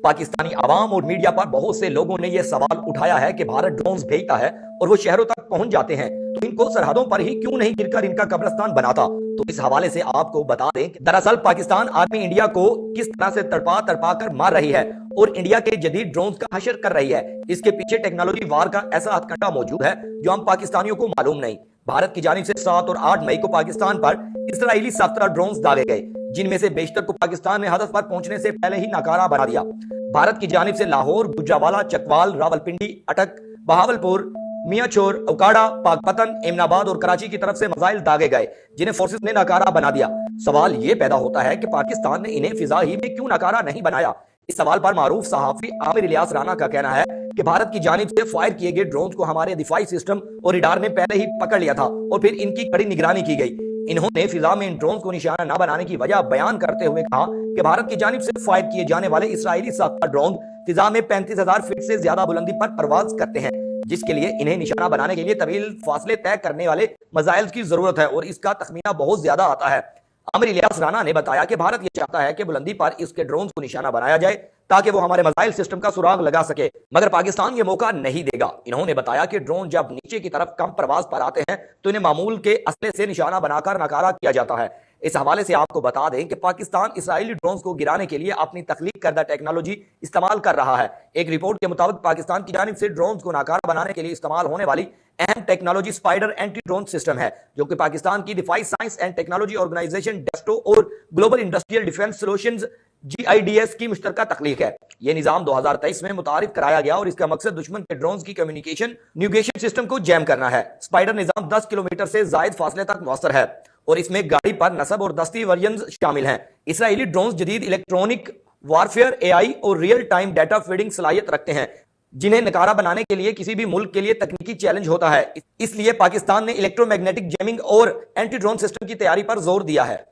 पाकिस्तानी आवाम और मीडिया पर बहुत से लोगों ने यह सवाल उठाया है कि भारत ड्रोन्स भेजता है और वो शहरों तक पहुंच जाते हैं, तो इनको सरहदों पर ही क्यों नहीं गिरकर इनका कब्रिस्तान बनाता। तो इस हवाले से आपको बता दें कि दरअसल पाकिस्तान आर्मी इंडिया को किस तरह से तड़पा तड़पा कर मार रही है और इंडिया के जदीद ड्रोन्स का हशर कर रही है। इसके पीछे टेक्नोलॉजी वार का ऐसा हथकंडा मौजूद है जो हम पाकिस्तानियों को मालूम नहीं। भारत की जानिब से 7 और 8 मई को पाकिस्तान पर इसराइली 17 ड्रोन्स दागे गए, जिनमें से बेशतर को पाकिस्तान ने हदफ पर पहुंचने से पहले ही नाकारा बना दिया। भारत की जानिब से लाहौर, गुजरावाला, चकवाल, रावलपिंडी, अटक, बहावलपुर, मियाँचोर, उकाड़ा, पाकपतन, एमनाबाद और कराची की तरफ से मिसाइल दागे गए, जिन्हें फोर्सेस ने नाकारा बना दिया। सवाल ये पैदा होता है कि पाकिस्तान ने इन्हें फिजा ही में क्यों नाकारा नहीं बनाया। इस सवाल पर मारूफ सहाफी आमिर इलियास राना का कहना है कि भारत की जानिब से फायर किए गए ड्रोन्स को हमारे दिफाई सिस्टम और रडार ने पहले ही पकड़ लिया था और फिर इनकी कड़ी निगरानी की गई। इन्होंने फिजा में इन ड्रोन्स को निशाना न बनाने की वजह बयान करते हुए कहा कि भारत की जानिब से फायर किए जाने वाले इसराइली 7 ड्रोन फिजा में 35,000 फीट से ज्यादा बुलंदी पर परवाज करते हैं, जिसके लिए इन्हें निशाना बनाने के लिए तवील फासले तय करने वाले मिसाइल की जरूरत है और इसका तखमीना बहुत ज्यादा आता है। आमिर इलियास राना ने बताया कि भारत यह चाहता है कि बुलंदी पर इसके ड्रोन्स को निशाना बनाया जाए ताकि वो हमारे मिसाइल सिस्टम का सुराग लगा सके, मगर पाकिस्तान ये मौका नहीं देगा। इन्होंने बताया कि ड्रोन जब नीचे की तरफ कम परवाज पर आते हैं तो इन्हें मामूल के असले से निशाना बनाकर नकारा किया जाता है। इस हवाले से आपको बता दें कि पाकिस्तान इसराइली ड्रोन्स को गिराने के लिए अपनी तख्लीक करदा टेक्नोलॉजी इस्तेमाल कर रहा है। एक रिपोर्ट के मुताबिक पाकिस्तान की जानिब से ड्रोन्स को नाकारा बनाने के लिए इस्तेमाल होने वाली अहम technology spider anti drone system है, जो कि पाकिस्तान की दिफाई साइंस एंड टेक्नोलॉजी ऑर्गेनाइजेशन डेस्टो और global industrial defence solutions GIDS की मुश्तरका तख्लीक है। यह निजाम 2023 में मुतारिफ कराया गया और इसका मकसद दुश्मन के ड्रोन्स की कम्युनिकेशन न्यूगेशन सिस्टम को जैम करना है। स्पाइडर निजाम 10 किलोमीटर से जायद फासले तक मौसर है और इसमें गाड़ी पर नस्ब और दस्ती वर्जन शामिल हैं। इसराइली ड्रोन्स जदीद इलेक्ट्रॉनिक वारफेयर, AI और रियल टाइम डाटा फीडिंग सलाहियत रखते हैं, जिन्हें नकारा बनाने के लिए किसी भी मुल्क के लिए तकनीकी चैलेंज होता है। इसलिए पाकिस्तान ने इलेक्ट्रोमैग्नेटिक जैमिंग और एंटी ड्रोन सिस्टम की तैयारी पर जोर दिया है।